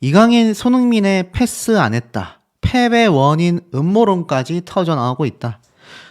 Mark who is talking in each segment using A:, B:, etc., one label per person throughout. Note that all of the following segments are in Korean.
A: 이강인, 손흥민의 패스 안 했다. 패배 원인 음모론까지 터져나오고 있다.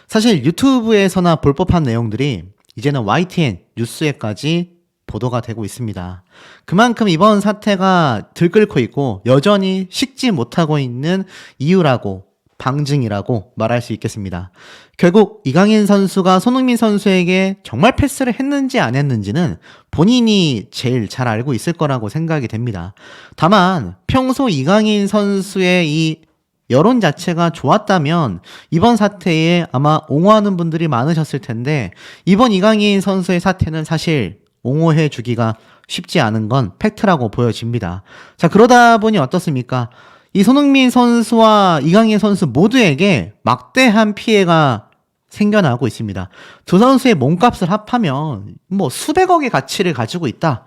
A: 사실 유튜브에서나 볼 법한 내용들이 이제는 YTN 뉴스에까지 보도가 되고 있습니다. 그만큼 이번 사태가 들끓고 있고 여전히 식지 못하고 있는 이유라고, 방증이라고 말할 수 있겠습니다. 결국 이강인 선수가 손흥민 선수에게 정말 패스를 했는지 안 했는지는 본인이 제일 잘 알고 있을 거라고 생각이 됩니다. 다만 평소 이강인 선수의 이 여론 자체가 좋았다면 이번 사태에 아마 옹호하는 분들이 많으셨을 텐데, 이번 이강인 선수의 사태는 사실 옹호해 주기가 쉽지 않은 건 팩트라고 보여집니다. 자, 그러다 보니 어떻습니까? 이 손흥민 선수와 이강인 선수 모두에게 막대한 피해가 생겨나고 있습니다. 두 선수의 몸값을 합하면 뭐 수백억의 가치를 가지고 있다.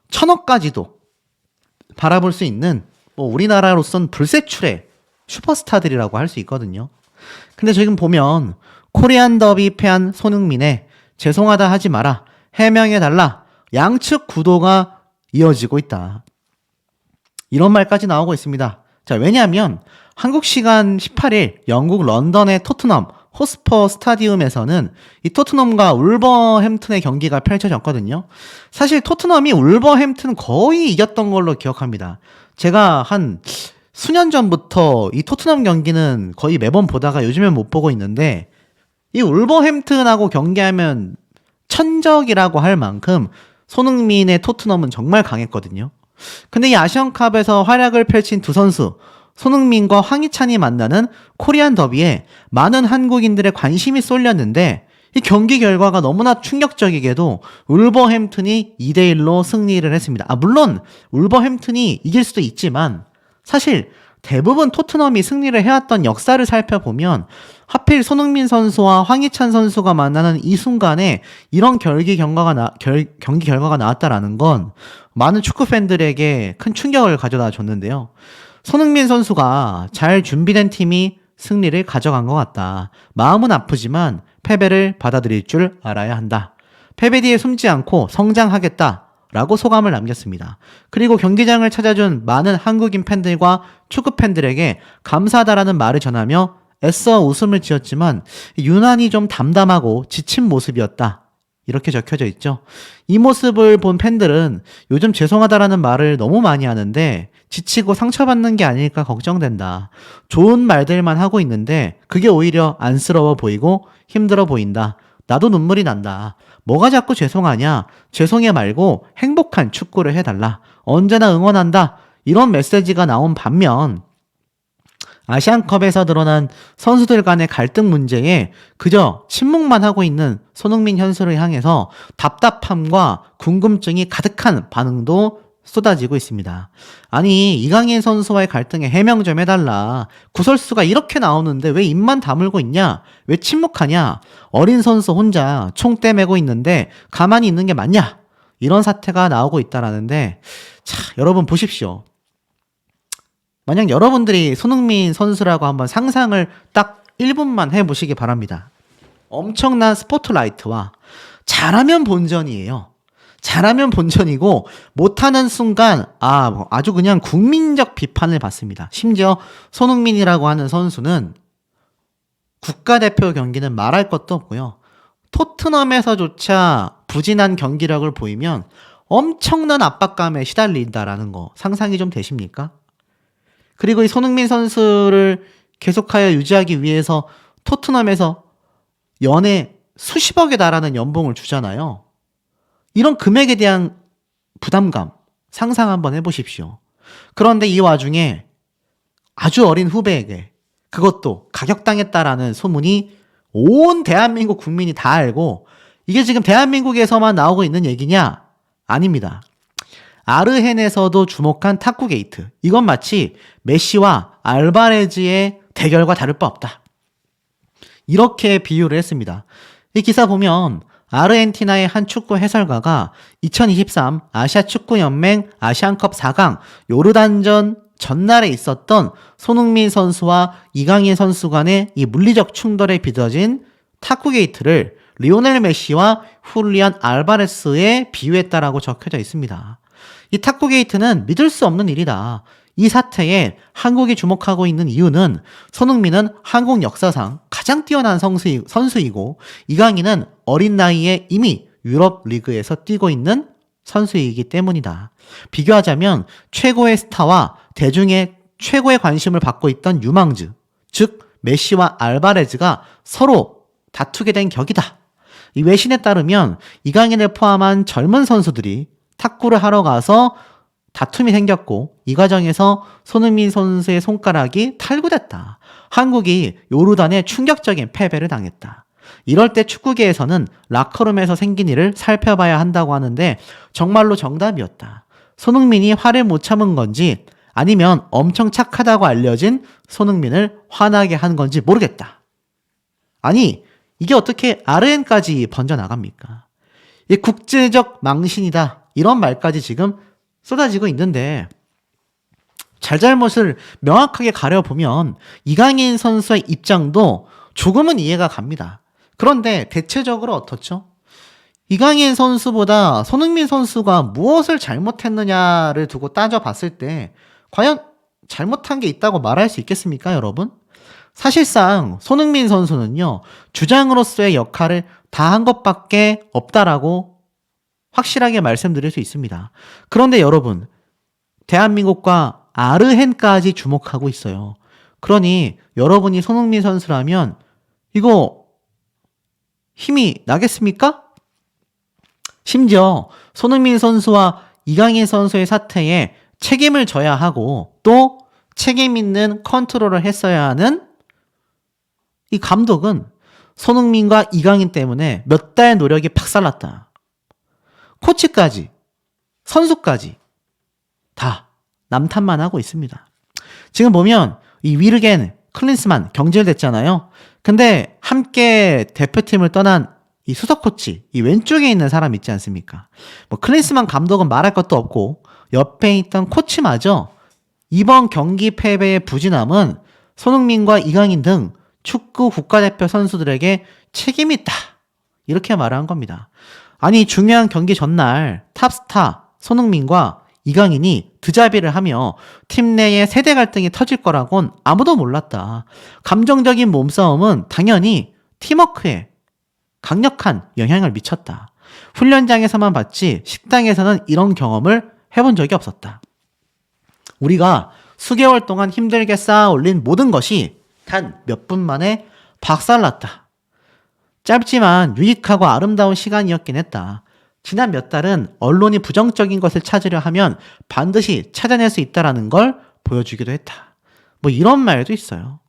A: 천억까지도 바라볼 수 있는 우리나라로선 불세출의 슈퍼스타들이라고 할 수 있거든요. 근데 지금 보면 코리안 더비 패한 손흥민의 죄송하다 하지 마라, 해명해달라, 양측 구도가 이어지고 있다. 이런 말까지 나오고 있습니다. 자, 왜냐하면 한국 시간 18일 영국 런던의 토트넘 호스퍼 스타디움에서는 이 토트넘과 울버햄튼의 경기가 펼쳐졌거든요. 사실 토트넘이 울버햄튼 거의 이겼던 걸로 기억합니다. 제가 한 수년 전부터 이 토트넘 경기는 거의 매번 보다가 요즘엔 못 보고 있는데, 이 울버햄튼하고 경기하면 천적이라고 할 만큼 손흥민의 토트넘은 정말 강했거든요. 근데 이 아시안컵에서 활약을 펼친 두 선수, 손흥민과 황희찬이 만나는 코리안 더비에 많은 한국인들의 관심이 쏠렸는데, 이 경기 결과가 너무나 충격적이게도 울버햄튼이 2대1로 승리를 했습니다. 물론 울버햄튼이 이길 수도 있지만 사실 대부분 토트넘이 승리를 해왔던 역사를 살펴보면 하필 손흥민 선수와 황희찬 선수가 만나는 이 순간에 이런 경기 결과가 나왔다라는 건 많은 축구 팬들에게 큰 충격을 가져다 줬는데요. 손흥민 선수가 잘 준비된 팀이 승리를 가져간 것 같다. 마음은 아프지만 패배를 받아들일 줄 알아야 한다. 패배 뒤에 숨지 않고 성장하겠다 라고 소감을 남겼습니다. 그리고 경기장을 찾아준 많은 한국인 팬들과 축구 팬들에게 감사하다라는 말을 전하며 애써 웃음을 지었지만 유난히 좀 담담하고 지친 모습이었다, 이렇게 적혀져 있죠. 이 모습을 본 팬들은 요즘 죄송하다라는 말을 너무 많이 하는데 지치고 상처받는 게 아닐까 걱정된다. 좋은 말들만 하고 있는데 그게 오히려 안쓰러워 보이고 힘들어 보인다. 나도 눈물이 난다. 뭐가 자꾸 죄송하냐? 죄송해 말고 행복한 축구를 해달라. 언제나 응원한다. 이런 메시지가 나온 반면 아시안컵에서 드러난 선수들 간의 갈등 문제에 그저 침묵만 하고 있는 손흥민 선수를 향해서 답답함과 궁금증이 가득한 반응도 쏟아지고 있습니다. 아니, 이강인 선수와의 갈등에 해명 좀 해달라. 구설수가 이렇게 나오는데 왜 입만 다물고 있냐? 왜 침묵하냐? 어린 선수 혼자 총대 메고 있는데 가만히 있는 게 맞냐? 이런 사태가 나오고 있다라는데, 자, 여러분 보십시오. 만약 여러분들이 손흥민 선수라고 한번 상상을 딱 1분만 해보시기 바랍니다. 엄청난 스포트라이트와 잘하면 본전이에요. 잘하면 본전이고 못하는 순간 아주 그냥 국민적 비판을 받습니다. 심지어 손흥민이라고 하는 선수는 국가대표 경기는 말할 것도 없고요. 토트넘에서조차 부진한 경기력을 보이면 엄청난 압박감에 시달린다라는 거 상상이 좀 되십니까? 그리고 이 손흥민 선수를 계속하여 유지하기 위해서 토트넘에서 연에 수십억에 달하는 연봉을 주잖아요. 이런 금액에 대한 부담감 상상 한번 해보십시오. 그런데 이 와중에 아주 어린 후배에게 그것도 가격당했다라는 소문이 온 대한민국 국민이 다 알고, 이게 지금 대한민국에서만 나오고 있는 얘기냐? 아닙니다. 아르헨에서도 주목한 탁구 게이트. 이건 마치 메시와 알바레즈의 대결과 다를 바 없다, 이렇게 비유를 했습니다. 이 기사 보면 아르헨티나의 한 축구 해설가가 2023 아시아 축구 연맹 아시안컵 4강 요르단전 전날에 있었던 손흥민 선수와 이강인 선수 간의 이 물리적 충돌에 빚어진 탁구 게이트를 리오넬 메시와 훌리안 알바레스에 비유했다라고 적혀져 있습니다. 이 탁구 게이트는 믿을 수 없는 일이다. 이 사태에 한국이 주목하고 있는 이유는 손흥민은 한국 역사상 가장 뛰어난 선수이고 이강인은 어린 나이에 이미 유럽 리그에서 뛰고 있는 선수이기 때문이다. 비교하자면 최고의 스타와 대중의 최고의 관심을 받고 있던 유망주, 즉 메시와 알바레즈가 서로 다투게 된 격이다. 이 외신에 따르면 이강인을 포함한 젊은 선수들이 탁구를 하러 가서 다툼이 생겼고 이 과정에서 손흥민 선수의 손가락이 탈구됐다. 한국이 요르단에 충격적인 패배를 당했다. 이럴 때 축구계에서는 라커룸에서 생긴 일을 살펴봐야 한다고 하는데 정말로 정답이었다. 손흥민이 화를 못 참은 건지 아니면 엄청 착하다고 알려진 손흥민을 화나게 한 건지 모르겠다. 아니, 이게 어떻게 RN까지 번져나갑니까? 이 국제적 망신이다. 이런 말까지 지금 쏟아지고 있는데 잘잘못을 명확하게 가려보면 이강인 선수의 입장도 조금은 이해가 갑니다. 그런데 대체적으로 어떻죠? 이강인 선수보다 손흥민 선수가 무엇을 잘못했느냐를 두고 따져봤을 때 과연 잘못한 게 있다고 말할 수 있겠습니까, 여러분? 사실상 손흥민 선수는요, 주장으로서의 역할을 다 한 것밖에 없다라고 확실하게 말씀드릴 수 있습니다. 그런데 여러분, 대한민국과 아르헨까지 주목하고 있어요. 그러니 여러분이 손흥민 선수라면 이거 힘이 나겠습니까? 심지어 손흥민 선수와 이강인 선수의 사태에 책임을 져야 하고 또 책임 있는 컨트롤을 했어야 하는 이 감독은 손흥민과 이강인 때문에 몇 달 노력이 박살났다. 코치까지, 선수까지 다 남탓만 하고 있습니다. 지금 보면 이 위르겐, 클린스만 경질됐잖아요. 근데 함께 대표팀을 떠난 이 수석 코치, 이 왼쪽에 있는 사람 있지 않습니까? 뭐 클린스만 감독은 말할 것도 없고 옆에 있던 코치마저 이번 경기 패배의 부진함은 손흥민과 이강인 등 축구 국가대표 선수들에게 책임이 있다. 이렇게 말한 겁니다. 아니, 중요한 경기 전날 탑스타 손흥민과 이강인이 드자비를 하며 팀 내에 세대 갈등이 터질 거라곤 아무도 몰랐다. 감정적인 몸싸움은 당연히 팀워크에 강력한 영향을 미쳤다. 훈련장에서만 봤지 식당에서는 이런 경험을 해본 적이 없었다. 우리가 수개월 동안 힘들게 쌓아 올린 모든 것이 단 몇 분 만에 박살났다. 짧지만 유익하고 아름다운 시간이었긴 했다. 지난 몇 달은 언론이 부정적인 것을 찾으려 하면 반드시 찾아낼 수 있다는 걸 보여주기도 했다. 뭐 이런 말도 있어요.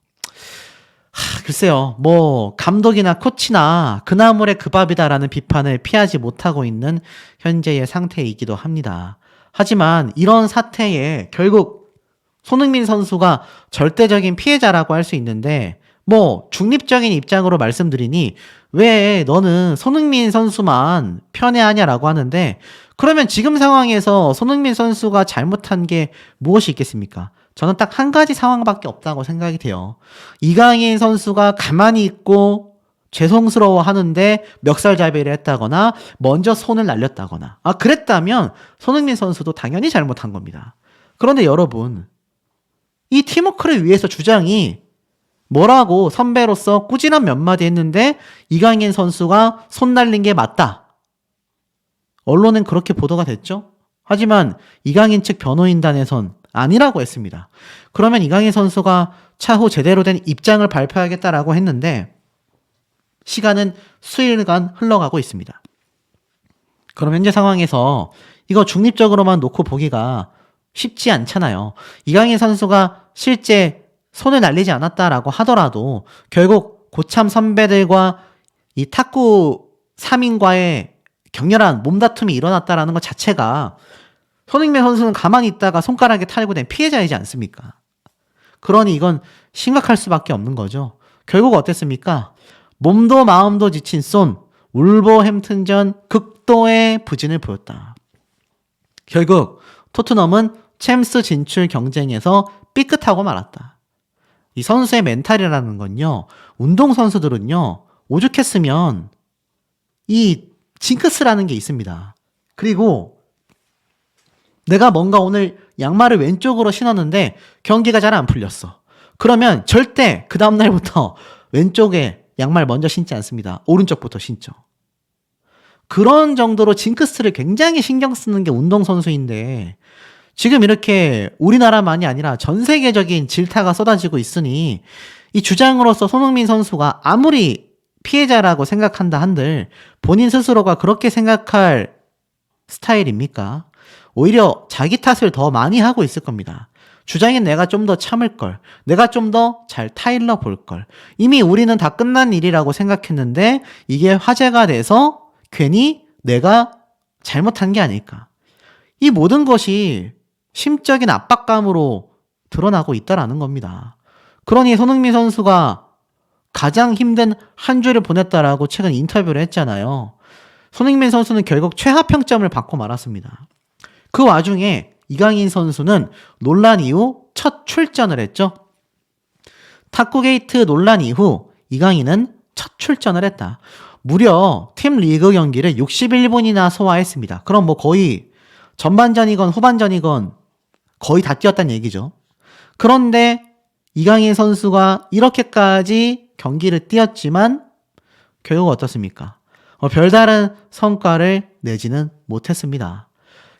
A: 글쎄요. 뭐 감독이나 코치나 그나물의 그 밥이다라는 비판을 피하지 못하고 있는 현재의 상태이기도 합니다. 하지만 이런 사태에 결국 손흥민 선수가 절대적인 피해자라고 할 수 있는데 뭐 중립적인 입장으로 말씀드리니 왜 너는 손흥민 선수만 편애하냐라고 하는데 그러면 지금 상황에서 손흥민 선수가 잘못한 게 무엇이 있겠습니까? 저는 딱 한 가지 상황밖에 없다고 생각이 돼요. 이강인 선수가 가만히 있고 죄송스러워 하는데 멱살잡이를 했다거나 먼저 손을 날렸다거나 그랬다면 손흥민 선수도 당연히 잘못한 겁니다. 그런데 여러분, 이 팀워크를 위해서 주장이 뭐라고 선배로서 꾸준한 몇 마디 했는데 이강인 선수가 손 날린 게 맞다. 언론은 그렇게 보도가 됐죠. 하지만 이강인 측 변호인단에선 아니라고 했습니다. 그러면 이강인 선수가 차후 제대로 된 입장을 발표하겠다라고 했는데 시간은 수일간 흘러가고 있습니다. 그럼 현재 상황에서 이거 중립적으로만 놓고 보기가 쉽지 않잖아요. 이강인 선수가 실제 손을 날리지 않았다라고 하더라도 결국 고참 선배들과 이 탁구 3인과의 격렬한 몸다툼이 일어났다라는 것 자체가 손흥민 선수는 가만히 있다가 손가락에 탈구된 피해자이지 않습니까? 그러니 이건 심각할 수밖에 없는 거죠. 결국 어땠습니까? 몸도 마음도 지친 손, 울버햄튼전 극도의 부진을 보였다. 결국 토트넘은 챔스 진출 경쟁에서 삐끗하고 말았다. 이 선수의 멘탈이라는 건요, 운동선수들은요, 오죽했으면 이 징크스라는 게 있습니다. 그리고 내가 뭔가 오늘 양말을 왼쪽으로 신었는데 경기가 잘 안 풀렸어. 그러면 절대 그 다음날부터 왼쪽에 양말 먼저 신지 않습니다. 오른쪽부터 신죠. 그런 정도로 징크스를 굉장히 신경 쓰는 게 운동선수인데 지금 이렇게 우리나라만이 아니라 전 세계적인 질타가 쏟아지고 있으니 이 주장으로서 손흥민 선수가 아무리 피해자라고 생각한다 한들 본인 스스로가 그렇게 생각할 스타일입니까? 오히려 자기 탓을 더 많이 하고 있을 겁니다. 주장인 내가 좀 더 참을걸. 내가 좀 더 잘 타일러 볼걸. 이미 우리는 다 끝난 일이라고 생각했는데 이게 화제가 돼서 괜히 내가 잘못한 게 아닐까. 이 모든 것이 심적인 압박감으로 드러나고 있다라는 겁니다. 그러니 손흥민 선수가 가장 힘든 한 주를 보냈다라고 최근 인터뷰를 했잖아요. 손흥민 선수는 결국 최하평점을 받고 말았습니다. 그 와중에 이강인 선수는 논란 이후 첫 출전을 했죠. 탁구게이트 논란 이후 이강인은 첫 출전을 했다. 무려 팀 리그 경기를 61분이나 소화했습니다. 그럼 뭐 거의 전반전이건 후반전이건 거의 다 뛰었다는 얘기죠. 그런데 이강인 선수가 이렇게까지 경기를 뛰었지만 결국 어떻습니까? 별다른 성과를 내지는 못했습니다.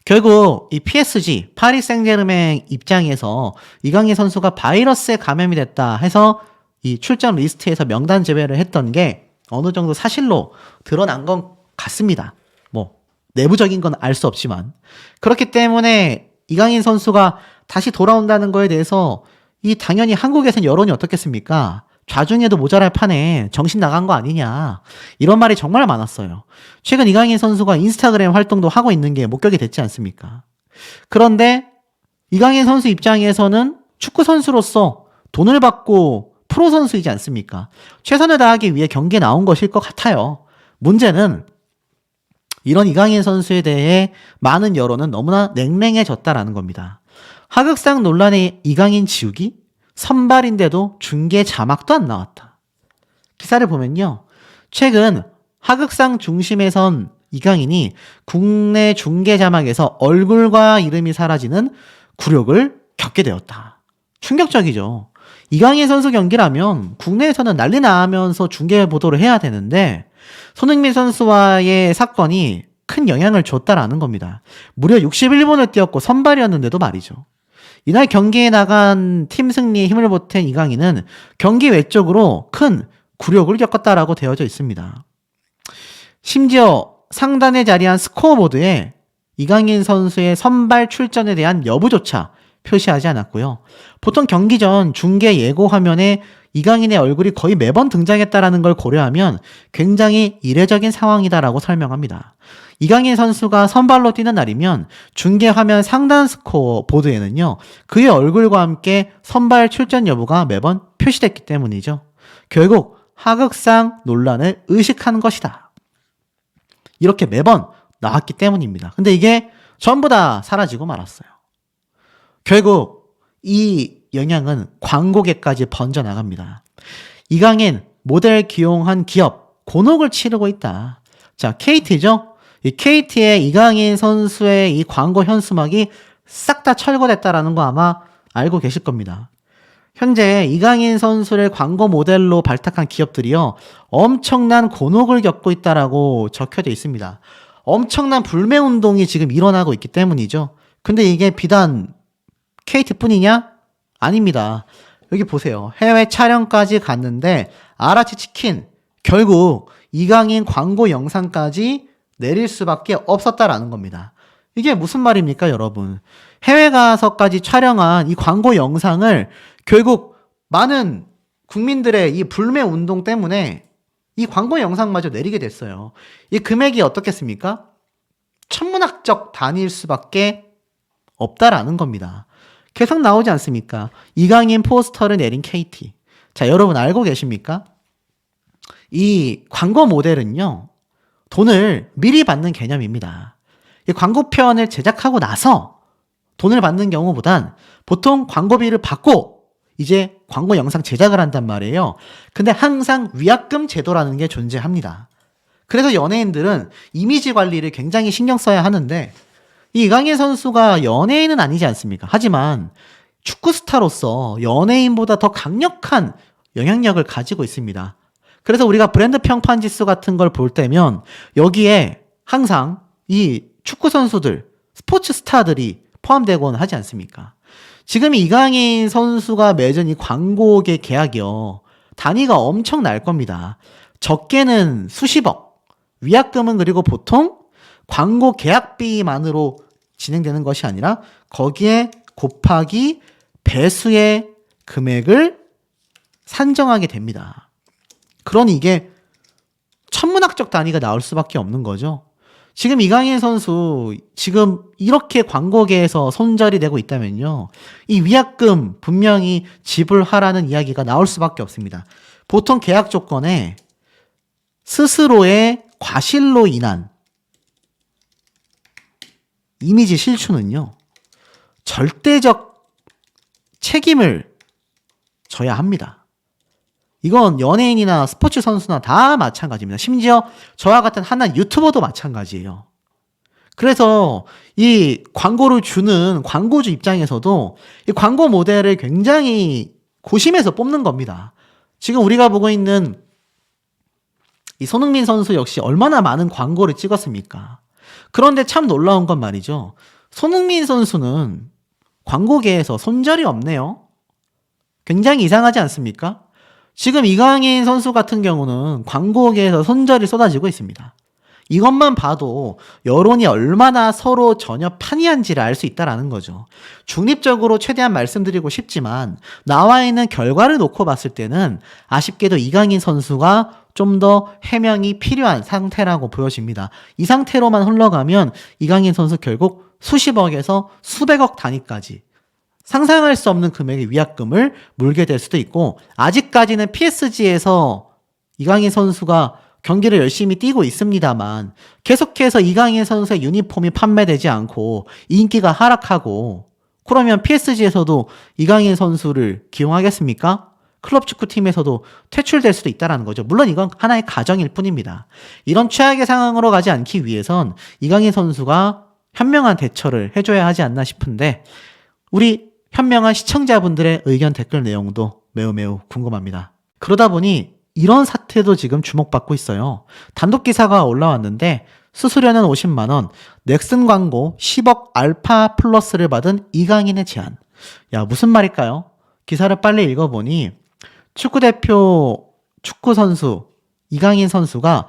A: 결국 이 PSG, 파리 생제르맹 입장에서 이강인 선수가 바이러스에 감염이 됐다 해서 이 출전 리스트에서 명단 제외를 했던 게 어느 정도 사실로 드러난 것 같습니다. 뭐 내부적인 건 알 수 없지만 그렇기 때문에 이강인 선수가 다시 돌아온다는 거에 대해서 이 당연히 한국에서는 여론이 어떻겠습니까? 좌중에도 모자랄 판에 정신 나간 거 아니냐 이런 말이 정말 많았어요. 최근 이강인 선수가 인스타그램 활동도 하고 있는 게 목격이 됐지 않습니까? 그런데 이강인 선수 입장에서는 축구 선수로서 돈을 받고 프로 선수이지 않습니까? 최선을 다하기 위해 경기에 나온 것일 것 같아요. 문제는 이런 이강인 선수에 대해 많은 여론은 너무나 냉랭해졌다라는 겁니다. 하극상 논란의 이강인 지우기? 선발인데도 중계 자막도 안 나왔다. 기사를 보면요. 최근 하극상 중심에선 이강인이 국내 중계 자막에서 얼굴과 이름이 사라지는 굴욕을 겪게 되었다. 충격적이죠. 이강인 선수 경기라면 국내에서는 난리 나면서 중계 보도를 해야 되는데 손흥민 선수와의 사건이 큰 영향을 줬다라는 겁니다. 무려 61분을 뛰었고 선발이었는데도 말이죠. 이날 경기에 나간 팀 승리에 힘을 보탠 이강인은 경기 외적으로 큰 굴욕을 겪었다라고 되어져 있습니다. 심지어 상단에 자리한 스코어보드에 이강인 선수의 선발 출전에 대한 여부조차 표시하지 않았고요. 보통 경기 전 중계 예고 화면에 이강인의 얼굴이 거의 매번 등장했다라는 걸 고려하면 굉장히 이례적인 상황이다라고 설명합니다. 이강인 선수가 선발로 뛰는 날이면 중계 화면 상단 스코어 보드에는요. 그의 얼굴과 함께 선발 출전 여부가 매번 표시됐기 때문이죠. 결국 하극상 논란을 의식한 것이다. 이렇게 매번 나왔기 때문입니다. 근데 이게 전부 다 사라지고 말았어요. 결국 이 영향은 광고계까지 번져나갑니다. 이강인 모델 기용한 기업 곤혹을 치르고 있다. 자, KT죠? 이 KT의 이강인 선수의 이 광고 현수막이 싹 다 철거됐다라는 거 아마 알고 계실 겁니다. 현재 이강인 선수를 광고 모델로 발탁한 기업들이요. 엄청난 곤혹을 겪고 있다라고 적혀져 있습니다. 엄청난 불매운동이 지금 일어나고 있기 때문이죠. 근데 이게 비단 KT뿐이냐? 아닙니다. 여기 보세요. 해외 촬영까지 갔는데 아라치 치킨 결국 이강인 광고 영상까지 내릴 수밖에 없었다라는 겁니다. 이게 무슨 말입니까, 여러분? 해외 가서까지 촬영한 이 광고 영상을 결국 많은 국민들의 이 불매 운동 때문에 이 광고 영상마저 내리게 됐어요. 이 금액이 어떻겠습니까? 천문학적 단위일 수밖에 없다라는 겁니다. 계속 나오지 않습니까? 이강인 포스터를 내린 KT. 자, 여러분 알고 계십니까? 이 광고 모델은요, 돈을 미리 받는 개념입니다. 이 광고편을 제작하고 나서 돈을 받는 경우보단 보통 광고비를 받고 이제 광고 영상 제작을 한단 말이에요. 근데 항상 위약금 제도라는 게 존재합니다. 그래서 연예인들은 이미지 관리를 굉장히 신경 써야 하는데 이 이강인 선수가 연예인은 아니지 않습니까? 하지만 축구 스타로서 연예인보다 더 강력한 영향력을 가지고 있습니다. 그래서 우리가 브랜드 평판 지수 같은 걸 볼 때면 여기에 항상 이 축구 선수들, 스포츠 스타들이 포함되곤 하지 않습니까? 지금 이강인 선수가 맺은 이 광고계 계약이요. 단위가 엄청 날 겁니다. 적게는 수십억, 위약금은 그리고 보통 광고 계약비만으로 진행되는 것이 아니라 거기에 곱하기 배수의 금액을 산정하게 됩니다. 그러니 이게 천문학적 단위가 나올 수밖에 없는 거죠. 지금 이강인 선수 지금 이렇게 광고계에서 손절이 되고 있다면요. 이 위약금 분명히 지불하라는 이야기가 나올 수밖에 없습니다. 보통 계약 조건에 스스로의 과실로 인한 이미지 실추는요. 절대적 책임을 져야 합니다. 이건 연예인이나 스포츠 선수나 다 마찬가지입니다. 심지어 저와 같은 하나 유튜버도 마찬가지예요. 그래서 이 광고를 주는 광고주 입장에서도 이 광고 모델을 굉장히 고심해서 뽑는 겁니다. 지금 우리가 보고 있는 이 손흥민 선수 역시 얼마나 많은 광고를 찍었습니까? 그런데 참 놀라운 건 말이죠. 손흥민 선수는 광고계에서 손절이 없네요. 굉장히 이상하지 않습니까? 지금 이강인 선수 같은 경우는 광고계에서 손절이 쏟아지고 있습니다. 이것만 봐도 여론이 얼마나 서로 전혀 판이한지를 알 수 있다는 거죠. 중립적으로 최대한 말씀드리고 싶지만 나와 있는 결과를 놓고 봤을 때는 아쉽게도 이강인 선수가 좀 더 해명이 필요한 상태라고 보여집니다. 이 상태로만 흘러가면 이강인 선수 결국 수십억에서 수백억 단위까지 상상할 수 없는 금액의 위약금을 물게 될 수도 있고, 아직까지는 PSG에서 이강인 선수가 경기를 열심히 뛰고 있습니다만 계속해서 이강인 선수의 유니폼이 판매되지 않고 인기가 하락하고, 그러면 PSG에서도 이강인 선수를 기용하겠습니까? 클럽 축구팀에서도 퇴출될 수도 있다는 거죠. 물론 이건 하나의 가정일 뿐입니다. 이런 최악의 상황으로 가지 않기 위해선 이강인 선수가 현명한 대처를 해줘야 하지 않나 싶은데, 우리 현명한 시청자분들의 의견 댓글 내용도 매우 궁금합니다. 그러다 보니 이런 사태도 지금 주목받고 있어요. 단독 기사가 올라왔는데 수수료는 50만 원, 넥슨 광고 10억 알파 플러스를 받은 이강인의 제안. 야, 무슨 말일까요? 기사를 빨리 읽어보니 축구대표 축구선수 이강인 선수가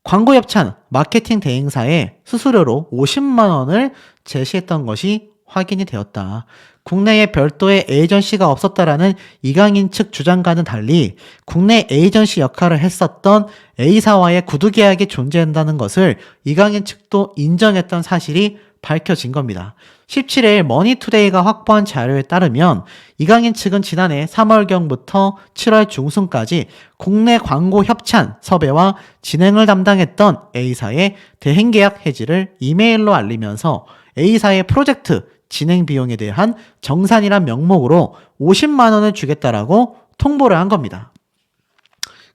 A: 광고 협찬 마케팅 대행사에 수수료로 50만 원을 제시했던 것이 확인이 되었다. 국내에 별도의 에이전시가 없었다라는 이강인 측 주장과는 달리 국내 에이전시 역할을 했었던 A사와의 구두 계약이 존재한다는 것을 이강인 측도 인정했던 사실이 밝혀진 겁니다. 17일 머니투데이가 확보한 자료에 따르면 이강인 측은 지난해 3월경부터 7월 중순까지 국내 광고 협찬, 섭외와 진행을 담당했던 A사의 대행계약 해지를 이메일로 알리면서 A사의 프로젝트 진행 비용에 대한 정산이란 명목으로 50만 원을 주겠다라고 통보를 한 겁니다.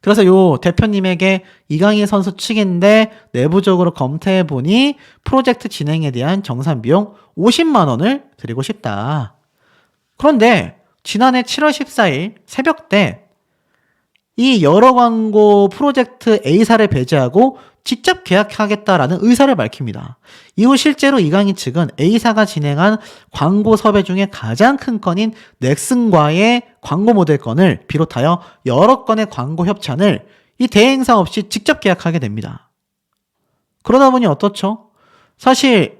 A: 그래서 요 대표님에게 이강인 선수 측인데 내부적으로 검토해보니 프로젝트 진행에 대한 정산 비용 50만 원을 드리고 싶다. 그런데 지난해 7월 14일 새벽 때 이 여러 광고 프로젝트 A사를 배제하고 직접 계약하겠다라는 의사를 밝힙니다. 이후 실제로 이강인 측은 A사가 진행한 광고 섭외 중에 가장 큰 건인 넥슨과의 광고 모델 건을 비롯하여 여러 건의 광고 협찬을 이 대행사 없이 직접 계약하게 됩니다. 그러다 보니 어떻죠? 사실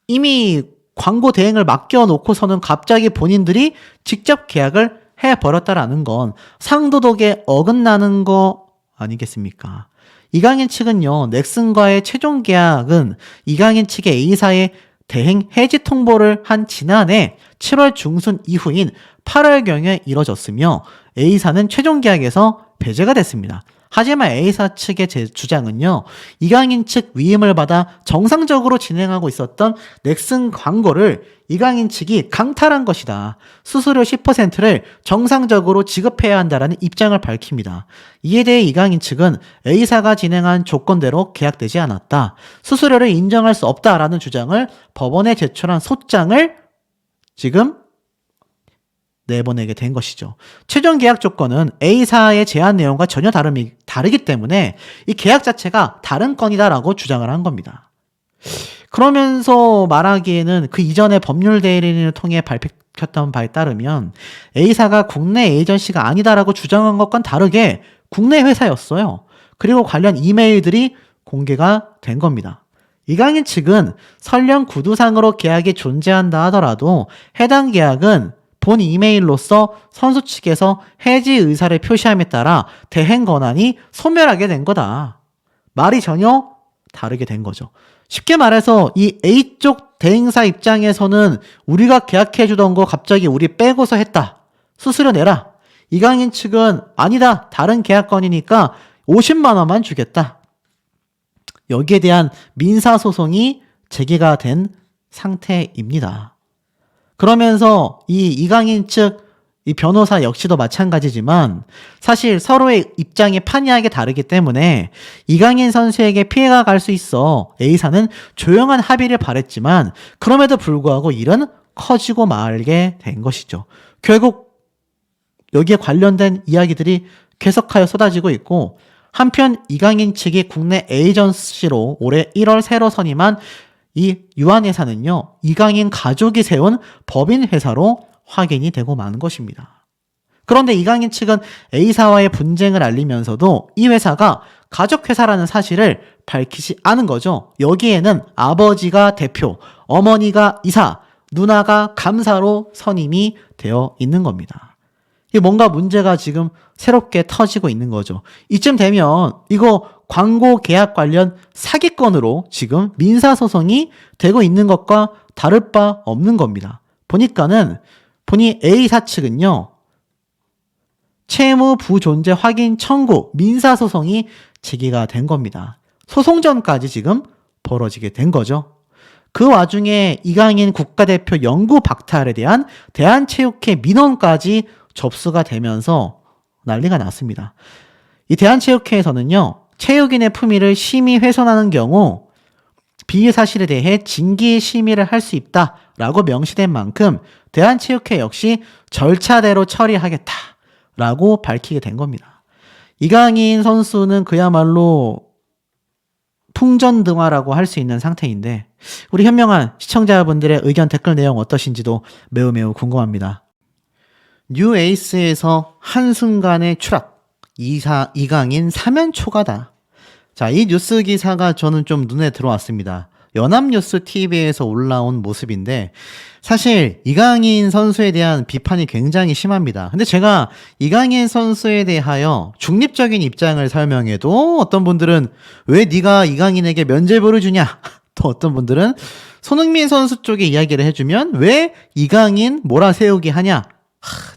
A: 이미 광고 대행을 맡겨놓고서는 갑자기 본인들이 직접 계약을 해버렸다라는 건 상도덕에 어긋나는 거 아니겠습니까? 이강인 측은요, 넥슨과의 최종 계약은 이강인 측의 A사의 대행 해지 통보를 한 지난해 7월 중순 이후인 8월경에 이뤄졌으며 A사는 최종 계약에서 배제가 됐습니다. 하지만 A사 측의 주장은요, 이강인 측 위임을 받아 정상적으로 진행하고 있었던 넥슨 광고를 이강인 측이 강탈한 것이다. 수수료 10%를 정상적으로 지급해야 한다라는 입장을 밝힙니다. 이에 대해 이강인 측은 A사가 진행한 조건대로 계약되지 않았다. 수수료를 인정할 수 없다라는 주장을 법원에 제출한 소장을 지금 내보내게 된 것이죠. 최종 계약 조건은 A사의 제안 내용과 전혀 다르기 때문에 이 계약 자체가 다른 건이다라고 주장을 한 겁니다. 그러면서 말하기에는 그 이전에 법률 대리인을 통해 밝혔던 바에 따르면 A사가 국내 에이전시가 아니다라고 주장한 것과는 다르게 국내 회사였어요. 그리고 관련 이메일들이 공개가 된 겁니다. 이강인 측은 설령 구두상으로 계약이 존재한다 하더라도 해당 계약은 본 이메일로서 선수 측에서 해지 의사를 표시함에 따라 대행 권한이 소멸하게 된 거다. 말이 전혀 다르게 된 거죠. 쉽게 말해서 이 A쪽 대행사 입장에서는 우리가 계약해주던 거 갑자기 우리 빼고서 했다. 수수료 내라. 이강인 측은 아니다. 다른 계약건이니까 50만 원만 주겠다. 여기에 대한 민사소송이 제기가 된 상태입니다. 그러면서 이 이강인 측 이 변호사 역시도 마찬가지지만 사실 서로의 입장이 판이하게 다르기 때문에 이강인 선수에게 피해가 갈 수 있어 A사는 조용한 합의를 바랬지만 그럼에도 불구하고 일은 커지고 말게 된 것이죠. 결국 여기에 관련된 이야기들이 계속하여 쏟아지고 있고 한편 이강인 측이 국내 에이전시로 올해 1월 새로 선임한 이 유한회사는요, 이강인 가족이 세운 법인 회사로 확인이 되고 마는 것입니다. 그런데 이강인 측은 A사와의 분쟁을 알리면서도 이 회사가 가족회사라는 사실을 밝히지 않은 거죠. 여기에는 아버지가 대표, 어머니가 이사, 누나가 감사로 선임이 되어 있는 겁니다. 이게 뭔가 문제가 지금 새롭게 터지고 있는 거죠. 이쯤 되면 이거 광고 계약 관련 사기건으로 지금 민사소송이 되고 있는 것과 다를 바 없는 겁니다. 보니 A사 측은요, 채무 부존재 확인 청구 민사소송이 제기가 된 겁니다. 소송전까지 지금 벌어지게 된 거죠. 그 와중에 이강인 국가대표 영구 박탈에 대한 대한체육회 민원까지 접수가 되면서 난리가 났습니다. 이 대한체육회에서는요, 체육인의 품위를 심히 훼손하는 경우 비위 사실에 대해 징계 심의를 할 수 있다라고 명시된 만큼 대한체육회 역시 절차대로 처리하겠다라고 밝히게 된 겁니다. 이강인 선수는 그야말로 풍전등화라고 할 수 있는 상태인데 우리 현명한 시청자분들의 의견 댓글 내용 어떠신지도 매우 궁금합니다. 뉴 에이스에서 한순간의 추락, 이강인 사면 초과다. 자, 이 뉴스 기사가 저는 좀 눈에 들어왔습니다. 연합뉴스 TV에서 올라온 모습인데 사실 이강인 선수에 대한 비판이 굉장히 심합니다. 근데 제가 이강인 선수에 대하여 중립적인 입장을 설명해도 어떤 분들은 왜 네가 이강인에게 면죄부를 주냐? 또 어떤 분들은 손흥민 선수 쪽에 이야기를 해주면 왜 이강인 몰아세우기 하냐?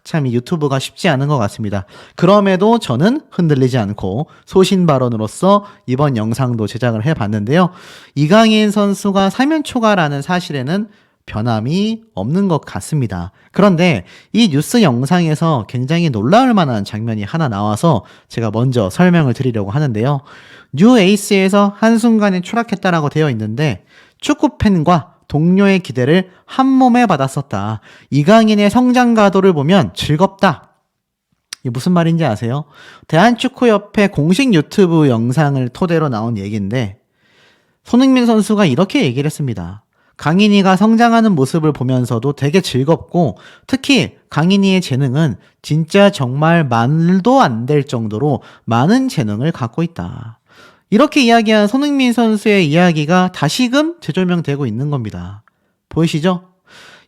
A: 참 이 유튜브가 쉽지 않은 것 같습니다. 그럼에도 저는 흔들리지 않고 소신 발언으로서 이번 영상도 제작을 해봤는데요. 이강인 선수가 사면 초과라는 사실에는 변함이 없는 것 같습니다. 그런데 이 뉴스 영상에서 굉장히 놀라울 만한 장면이 하나 나와서 제가 먼저 설명을 드리려고 하는데요. 뉴 에이스에서 한순간에 추락했다라고 되어 있는데 축구팬과 동료의 기대를 한몸에 받았었다. 이강인의 성장 가도를 보면 즐겁다. 이게 무슨 말인지 아세요? 대한축구협회 공식 유튜브 영상을 토대로 나온 얘기인데 손흥민 선수가 이렇게 얘기를 했습니다. 강인이가 성장하는 모습을 보면서도 되게 즐겁고 특히 강인이의 재능은 진짜 정말 말도 안 될 정도로 많은 재능을 갖고 있다. 이렇게 이야기한 손흥민 선수의 이야기가 다시금 재조명되고 있는 겁니다. 보이시죠?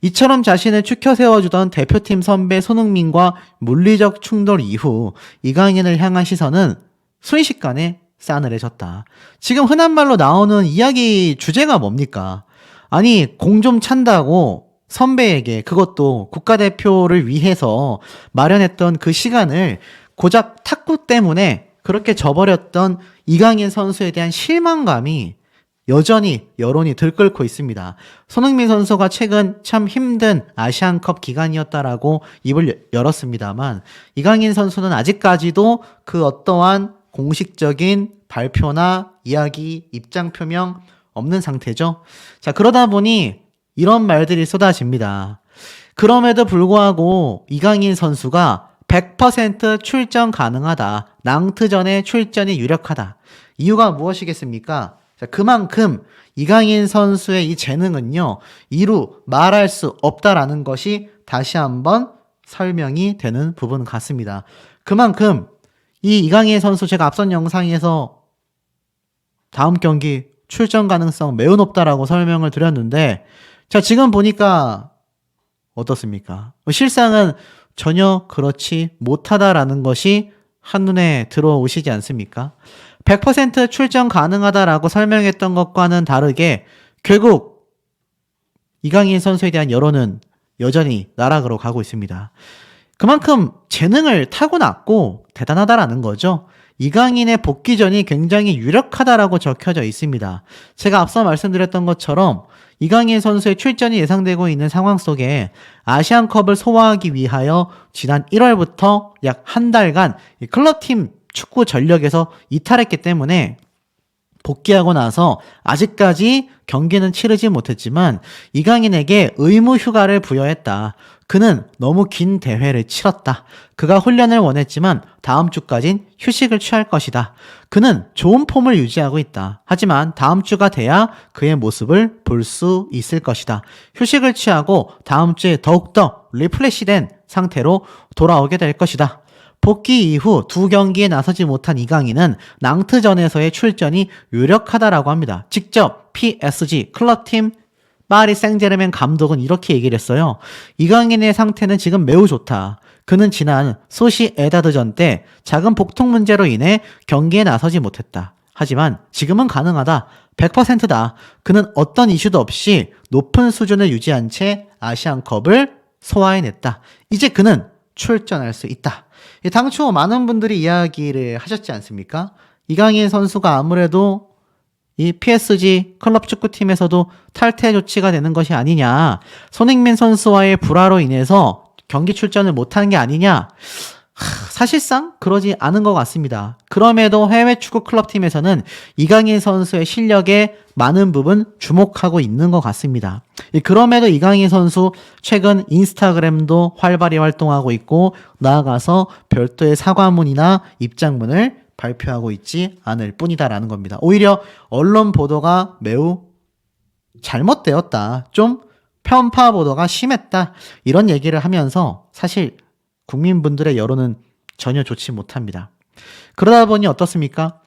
A: 이처럼 자신을 추켜 세워주던 대표팀 선배 손흥민과 물리적 충돌 이후 이강인을 향한 시선은 순식간에 싸늘해졌다. 지금 흔한 말로 나오는 이야기 주제가 뭡니까? 아니, 공 좀 찬다고 선배에게 그것도 국가대표를 위해서 마련했던 그 시간을 고작 탁구 때문에 그렇게 져버렸던 이강인 선수에 대한 실망감이 여전히 여론이 들끓고 있습니다. 손흥민 선수가 최근 참 힘든 아시안컵 기간이었다라고 입을 열었습니다만 이강인 선수는 아직까지도 그 어떠한 공식적인 발표나 이야기, 입장 표명 없는 상태죠. 자, 그러다 보니 이런 말들이 쏟아집니다. 그럼에도 불구하고 이강인 선수가 100% 출전 가능하다. 낭트전에 출전이 유력하다. 이유가 무엇이겠습니까? 자, 그만큼 이강인 선수의 이 재능은요, 이루 말할 수 없다라는 것이 다시 한번 설명이 되는 부분 같습니다. 그만큼 이 이강인 선수 제가 앞선 영상에서 다음 경기 출전 가능성 매우 높다라고 설명을 드렸는데, 자, 지금 보니까 어떻습니까? 실상은 전혀 그렇지 못하다라는 것이 한눈에 들어오시지 않습니까? 100% 출전 가능하다라고 설명했던 것과는 다르게 결국 이강인 선수에 대한 여론은 여전히 나락으로 가고 있습니다. 그만큼 재능을 타고났고 대단하다라는 거죠. 이강인의 복귀전이 굉장히 유력하다라고 적혀져 있습니다. 제가 앞서 말씀드렸던 것처럼 이강인 선수의 출전이 예상되고 있는 상황 속에 아시안컵을 소화하기 위하여 지난 1월부터 약 한 달간 클럽팀 축구 전력에서 이탈했기 때문에 복귀하고 나서 아직까지 경기는 치르지 못했지만 이강인에게 의무 휴가를 부여했다. 그는 너무 긴 대회를 치렀다. 그가 훈련을 원했지만 다음 주까진 휴식을 취할 것이다. 그는 좋은 폼을 유지하고 있다. 하지만 다음 주가 돼야 그의 모습을 볼 수 있을 것이다. 휴식을 취하고 다음 주에 더욱더 리프레시된 상태로 돌아오게 될 것이다. 복귀 이후 두 경기에 나서지 못한 이강인은 낭트전에서의 출전이 유력하다라고 합니다. 직접 PSG 클럽팀 파리 생제르맹 감독은 이렇게 얘기를 했어요. 이강인의 상태는 지금 매우 좋다. 그는 지난 소시에다드전 때 작은 복통 문제로 인해 경기에 나서지 못했다. 하지만 지금은 가능하다. 100%다. 그는 어떤 이슈도 없이 높은 수준을 유지한 채 아시안컵을 소화해냈다. 이제 그는 출전할 수 있다. 당초 많은 분들이 이야기를 하셨지 않습니까? 이강인 선수가 아무래도 이 PSG 클럽 축구팀에서도 탈퇴 조치가 되는 것이 아니냐, 손흥민 선수와의 불화로 인해서 경기 출전을 못하는 게 아니냐, 사실상 그러지 않은 것 같습니다. 그럼에도 해외 축구 클럽팀에서는 이강인 선수의 실력에 많은 부분 주목하고 있는 것 같습니다. 그럼에도 이강인 선수 최근 인스타그램도 활발히 활동하고 있고 나아가서 별도의 사과문이나 입장문을 발표하고 있지 않을 뿐이다라는 겁니다. 오히려 언론 보도가 매우 잘못되었다. 좀 편파 보도가 심했다. 이런 얘기를 하면서 사실 국민분들의 여론은 전혀 좋지 못합니다. 그러다 보니 어떻습니까?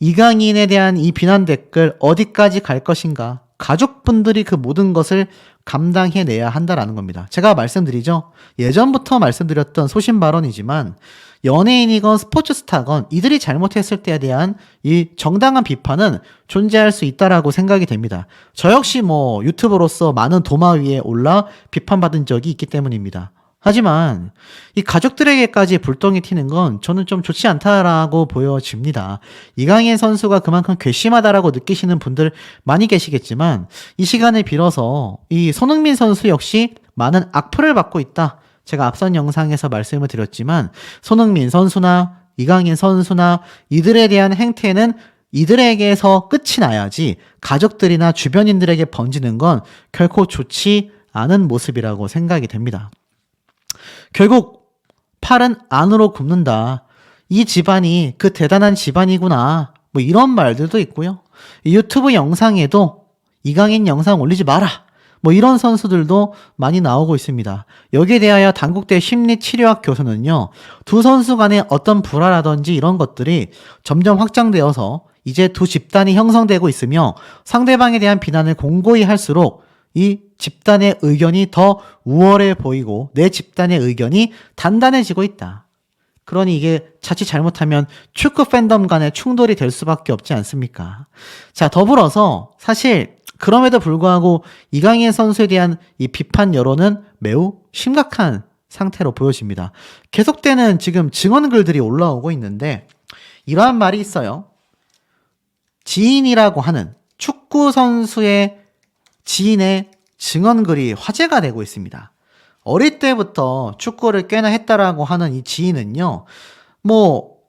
A: 이강인에 대한 이 비난 댓글 어디까지 갈 것인가? 가족분들이 그 모든 것을 감당해내야 한다라는 겁니다. 제가 말씀드리죠. 예전부터 말씀드렸던 소신 발언이지만 연예인이건 스포츠 스타건 이들이 잘못했을 때에 대한 이 정당한 비판은 존재할 수 있다라고 생각이 됩니다. 저 역시 유튜버로서 많은 도마 위에 올라 비판받은 적이 있기 때문입니다. 하지만 이 가족들에게까지 불똥이 튀는 건 저는 좀 좋지 않다라고 보여집니다. 이강인 선수가 그만큼 괘씸하다라고 느끼시는 분들 많이 계시겠지만 이 시간을 빌어서 이 손흥민 선수 역시 많은 악플을 받고 있다. 제가 앞선 영상에서 말씀을 드렸지만 손흥민 선수나 이강인 선수나 이들에 대한 행태는 이들에게서 끝이 나야지 가족들이나 주변인들에게 번지는 건 결코 좋지 않은 모습이라고 생각이 됩니다. 결국 팔은 안으로 굽는다. 이 집안이 그 대단한 집안이구나. 이런 말들도 있고요. 유튜브 영상에도 이강인 영상 올리지 마라. 이런 선수들도 많이 나오고 있습니다. 여기에 대하여 단국대 심리치료학 교수는요. 두 선수 간의 어떤 불화라든지 이런 것들이 점점 확장되어서 이제 두 집단이 형성되고 있으며 상대방에 대한 비난을 공고히 할수록 이 집단의 의견이 더 우월해 보이고 내 집단의 의견이 단단해지고 있다. 그러니 이게 자칫 잘못하면 축구 팬덤 간의 충돌이 될 수밖에 없지 않습니까? 자, 더불어서 사실 그럼에도 불구하고 이강인 선수에 대한 이 비판 여론은 매우 심각한 상태로 보여집니다. 계속되는 지금 증언글들이 올라오고 있는데 이러한 말이 있어요. 지인이라고 하는 축구 선수의 지인의 증언글이 화제가 되고 있습니다. 어릴 때부터 축구를 꽤나 했다라고 하는 이 지인은요,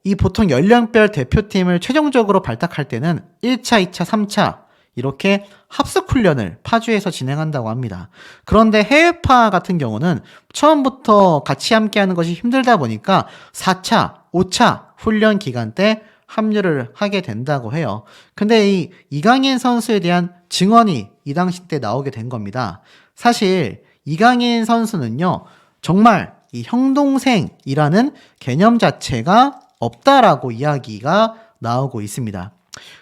A: 이 보통 연령별 대표팀을 최종적으로 발탁할 때는 1차, 2차, 3차 이렇게 합숙 훈련을 파주에서 진행한다고 합니다. 그런데 해외파 같은 경우는 처음부터 같이 함께 하는 것이 힘들다 보니까 4차, 5차 훈련 기간 때 합류를 하게 된다고 해요. 근데 이 이강인 선수에 대한 증언이 이 당시 때 나오게 된 겁니다. 사실 이강인 선수는요, 정말 이 형동생이라는 개념 자체가 없다라고 이야기가 나오고 있습니다.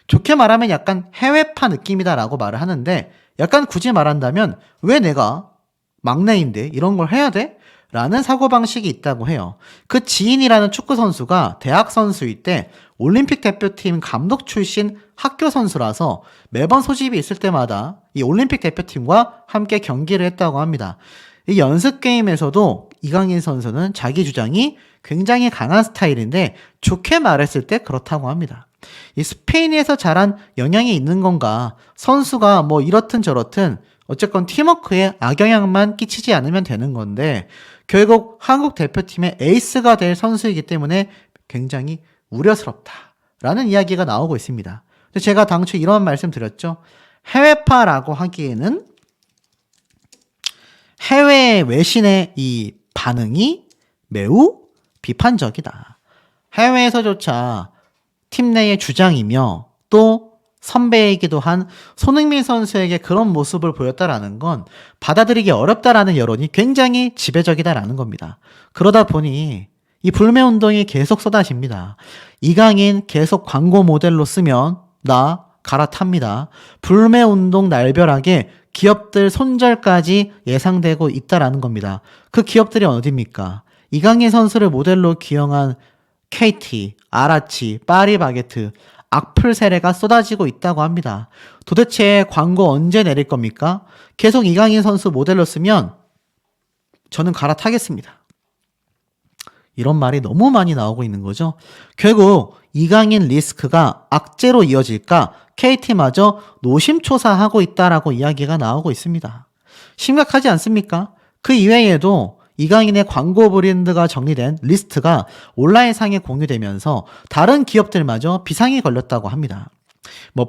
A: 좋게 말하면 약간 해외파 느낌이다라고 말을 하는데, 약간 굳이 말한다면 왜 내가 막내인데 이런 걸 해야 돼? 라는 사고방식이 있다고 해요. 그 지인이라는 축구 선수가 대학 선수일 때 올림픽 대표팀 감독 출신 학교 선수라서 매번 소집이 있을 때마다 이 올림픽 대표팀과 함께 경기를 했다고 합니다. 이 연습 게임에서도 이강인 선수는 자기 주장이 굉장히 강한 스타일인데, 좋게 말했을 때 그렇다고 합니다. 이 스페인에서 자란 영향이 있는 건가, 선수가 이렇든 저렇든 어쨌건 팀워크에 악영향만 끼치지 않으면 되는 건데, 결국 한국 대표팀의 에이스가 될 선수이기 때문에 굉장히 우려스럽다라는 이야기가 나오고 있습니다. 제가 당초 이런 말씀 드렸죠. 해외파라고 하기에는 해외 외신의 이 반응이 매우 비판적이다. 해외에서조차 팀 내의 주장이며 또 선배이기도 한 손흥민 선수에게 그런 모습을 보였다라는 건 받아들이기 어렵다라는 여론이 굉장히 지배적이다라는 겁니다. 그러다 보니 이 불매운동이 계속 쏟아집니다. 이강인 계속 광고 모델로 쓰면 나 갈아탑니다. 불매운동 날벼락에 기업들 손절까지 예상되고 있다라는 겁니다. 그 기업들이 어디입니까? 이강인 선수를 모델로 기용한 KT, 아라치, 파리바게트, 악플 세례가 쏟아지고 있다고 합니다. 도대체 광고 언제 내릴 겁니까? 계속 이강인 선수 모델로 쓰면 저는 갈아타겠습니다. 이런 말이 너무 많이 나오고 있는 거죠. 결국 이강인 리스크가 악재로 이어질까 KT마저 노심초사하고 있다라고 이야기가 나오고 있습니다. 심각하지 않습니까? 그 이외에도 이강인의 광고 브랜드가 정리된 리스트가 온라인상에 공유되면서 다른 기업들마저 비상이 걸렸다고 합니다.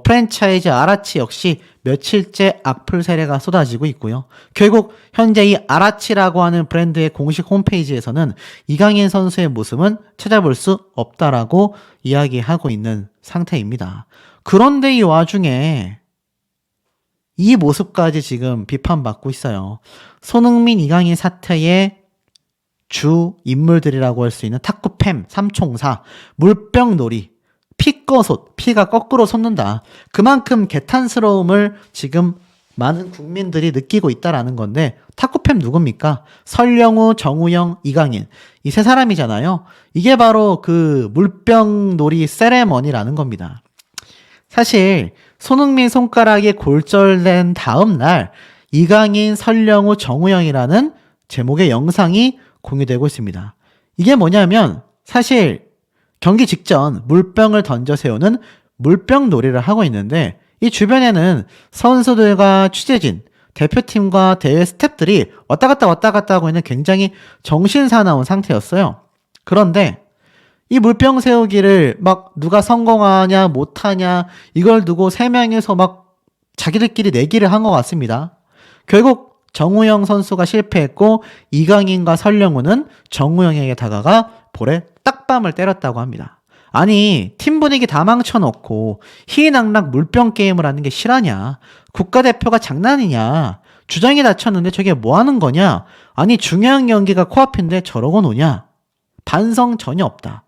A: 프랜차이즈 아라치 역시 며칠째 악플 세례가 쏟아지고 있고요. 결국 현재 이 아라치라고 하는 브랜드의 공식 홈페이지에서는 이강인 선수의 모습은 찾아볼 수 없다라고 이야기하고 있는 상태입니다. 그런데 이 와중에 이 모습까지 지금 비판받고 있어요. 손흥민, 이강인 사태의 주 인물들이라고 할 수 있는 탁구팸, 삼총사, 물병놀이, 피꺼솥, 피가 거꾸로 솟는다. 그만큼 개탄스러움을 지금 많은 국민들이 느끼고 있다라는 건데, 탁구팸 누굽니까? 설령우, 정우영, 이강인. 이 세 사람이잖아요. 이게 바로 그 물병놀이 세레머니라는 겁니다. 사실 손흥민 손가락이 골절된 다음 날 이강인, 설령우, 정우영이라는 제목의 영상이 공유되고 있습니다. 이게 뭐냐면 사실 경기 직전 물병을 던져 세우는 물병놀이를 하고 있는데, 이 주변에는 선수들과 취재진, 대표팀과 대회 스태프들이 왔다 갔다 하고 있는 굉장히 정신사나운 상태였어요. 그런데 이 물병 세우기를 누가 성공하냐 못하냐 이걸 두고 세 명이서 자기들끼리 내기를 한 것 같습니다. 결국 정우영 선수가 실패했고 이강인과 설령우는 정우영에게 다가가 볼에 딱밤을 때렸다고 합니다. 아니, 팀 분위기 다 망쳐놓고 희희낙낙 물병 게임을 하는 게 실화냐? 국가대표가 장난이냐? 주장이 다쳤는데 저게 뭐 하는 거냐? 아니, 중요한 경기가 코앞인데 저러고 노냐? 반성 전혀 없다.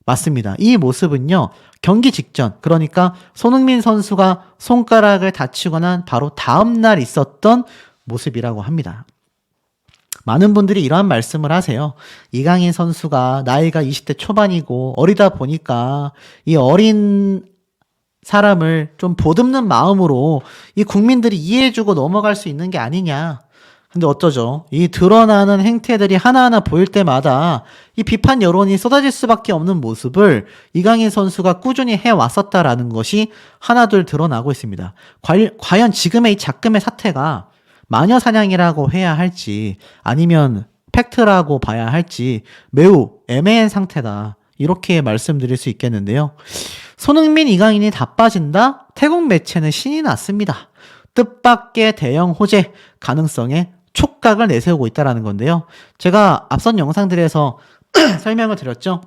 A: 맞습니다. 이 모습은요, 경기 직전, 그러니까 손흥민 선수가 손가락을 다치고 난 바로 다음날 있었던 모습이라고 합니다. 많은 분들이 이러한 말씀을 하세요. 이강인 선수가 나이가 20대 초반이고 어리다 보니까 이 어린 사람을 좀 보듬는 마음으로 이 국민들이 이해해주고 넘어갈 수 있는 게 아니냐. 근데 어쩌죠? 이 드러나는 행태들이 하나하나 보일 때마다 이 비판 여론이 쏟아질 수밖에 없는 모습을 이강인 선수가 꾸준히 해왔었다라는 것이 하나둘 드러나고 있습니다. 과연 지금의 이 작금의 사태가 마녀 사냥이라고 해야 할지 아니면 팩트라고 봐야 할지 매우 애매한 상태다. 이렇게 말씀드릴 수 있겠는데요. 손흥민, 이강인이 다 빠진다? 태국 매체는 신이 났습니다. 뜻밖의 대형 호재 가능성에 촉각을 내세우고 있다는 건데요. 제가 앞선 영상들에서 설명을 드렸죠.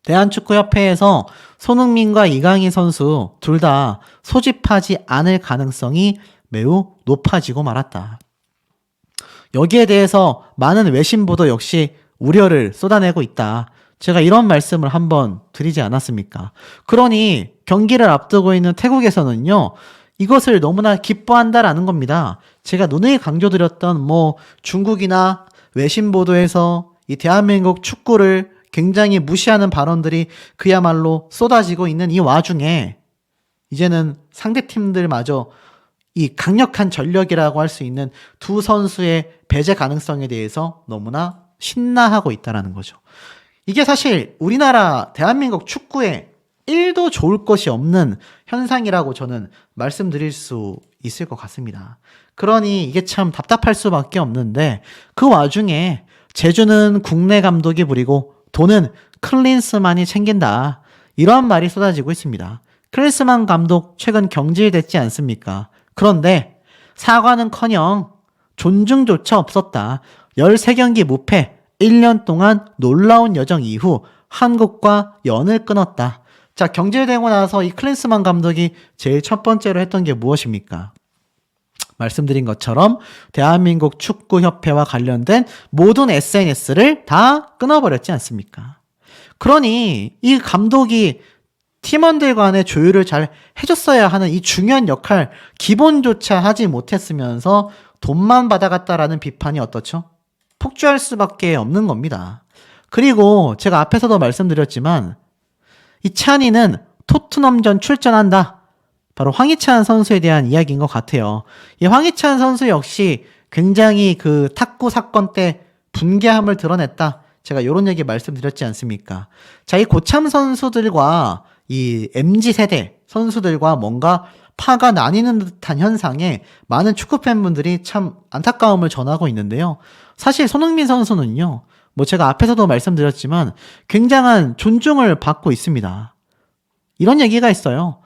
A: 대한축구협회에서 손흥민과 이강인 선수 둘 다 소집하지 않을 가능성이 매우 높아지고 말았다. 여기에 대해서 많은 외신 보도 역시 우려를 쏟아내고 있다. 제가 이런 말씀을 한번 드리지 않았습니까? 그러니 경기를 앞두고 있는 태국에서는요. 이것을 너무나 기뻐한다라는 겁니다. 제가 누누이 강조드렸던 중국이나 외신 보도에서 이 대한민국 축구를 굉장히 무시하는 발언들이 그야말로 쏟아지고 있는 이 와중에 이제는 상대팀들마저 이 강력한 전력이라고 할 수 있는 두 선수의 배제 가능성에 대해서 너무나 신나하고 있다는 거죠. 이게 사실 우리나라 대한민국 축구에 1도 좋을 것이 없는 현상이라고 저는 말씀드릴 수 있을 것 같습니다. 그러니 이게 참 답답할 수밖에 없는데 그 와중에 제주는 국내 감독이 부리고 돈은 클린스만이 챙긴다. 이러한 말이 쏟아지고 있습니다. 클린스만 감독 최근 경질됐지 않습니까? 그런데 사과는커녕 존중조차 없었다. 13경기 무패, 1년 동안 놀라운 여정 이후 한국과 연을 끊었다. 자, 경질되고 나서 이 클린스만 감독이 제일 첫 번째로 했던 게 무엇입니까? 말씀드린 것처럼 대한민국 축구협회와 관련된 모든 SNS를 다 끊어버렸지 않습니까? 그러니 이 감독이 팀원들 간의 조율을 잘 해줬어야 하는 이 중요한 역할 기본조차 하지 못했으면서 돈만 받아갔다라는 비판이 어떻죠? 폭주할 수밖에 없는 겁니다. 그리고 제가 앞에서도 말씀드렸지만 이 찬이는 토트넘전 출전한다. 바로 황희찬 선수에 대한 이야기인 것 같아요. 이 황희찬 선수 역시 굉장히 그 탁구 사건 때 분개함을 드러냈다. 제가 이런 얘기 말씀드렸지 않습니까? 자, 이 고참 선수들과 이 MZ세대 선수들과 뭔가 파가 나뉘는 듯한 현상에 많은 축구 팬분들이 참 안타까움을 전하고 있는데요. 사실 손흥민 선수는요. 제가 앞에서도 말씀드렸지만 굉장한 존중을 받고 있습니다. 이런 얘기가 있어요.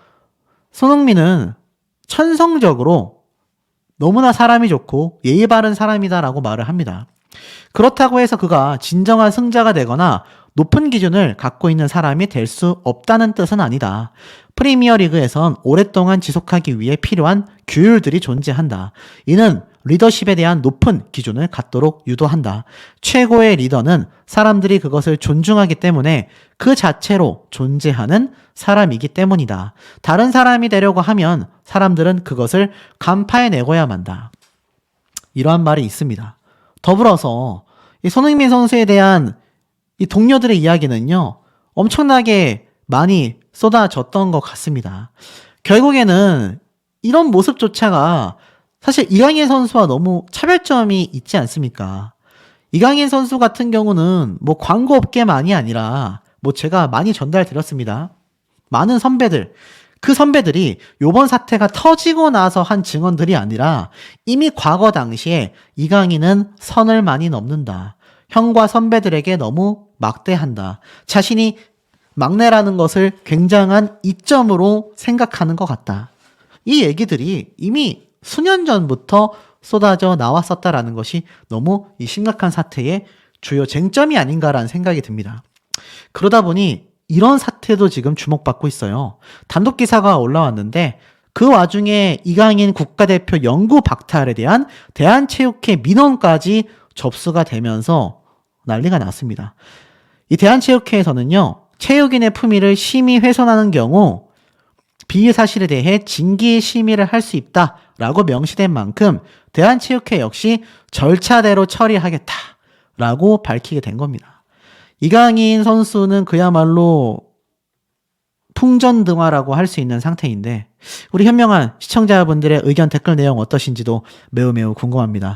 A: 손흥민은 천성적으로 너무나 사람이 좋고 예의 바른 사람이다라고 말을 합니다. 그렇다고 해서 그가 진정한 승자가 되거나 높은 기준을 갖고 있는 사람이 될 수 없다는 뜻은 아니다. 프리미어리그에선 오랫동안 지속하기 위해 필요한 규율들이 존재한다. 이는 리더십에 대한 높은 기준을 갖도록 유도한다. 최고의 리더는 사람들이 그것을 존중하기 때문에 그 자체로 존재하는 사람이기 때문이다. 다른 사람이 되려고 하면 사람들은 그것을 간파해내고야 만다. 이러한 말이 있습니다. 더불어서 이 손흥민 선수에 대한 이 동료들의 이야기는요, 엄청나게 많이 쏟아졌던 것 같습니다. 결국에는 이런 모습조차가 사실 이강인 선수와 너무 차별점이 있지 않습니까? 이강인 선수 같은 경우는 광고 업계만이 아니라 제가 많이 전달드렸습니다. 많은 선배들, 그 선배들이 요번 사태가 터지고 나서 한 증언들이 아니라 이미 과거 당시에 이강인은 선을 많이 넘는다. 형과 선배들에게 너무 막대한다. 자신이 막내라는 것을 굉장한 이점으로 생각하는 것 같다. 이 얘기들이 이미 수년 전부터 쏟아져 나왔었다라는 것이 너무 이 심각한 사태의 주요 쟁점이 아닌가라는 생각이 듭니다. 그러다 보니 이런 사태도 지금 주목받고 있어요. 단독 기사가 올라왔는데 그 와중에 이강인 국가대표 영구 박탈에 대한 대한체육회 민원까지 접수가 되면서 난리가 났습니다. 이 대한체육회에서는요, 체육인의 품위를 심히 훼손하는 경우 비위 사실에 대해 징계 심의를 할 수 있다라고 명시된 만큼 대한체육회 역시 절차대로 처리하겠다라고 밝히게 된 겁니다. 이강인 선수는 그야말로 풍전등화라고 할 수 있는 상태인데 우리 현명한 시청자분들의 의견 댓글 내용 어떠신지도 매우 궁금합니다.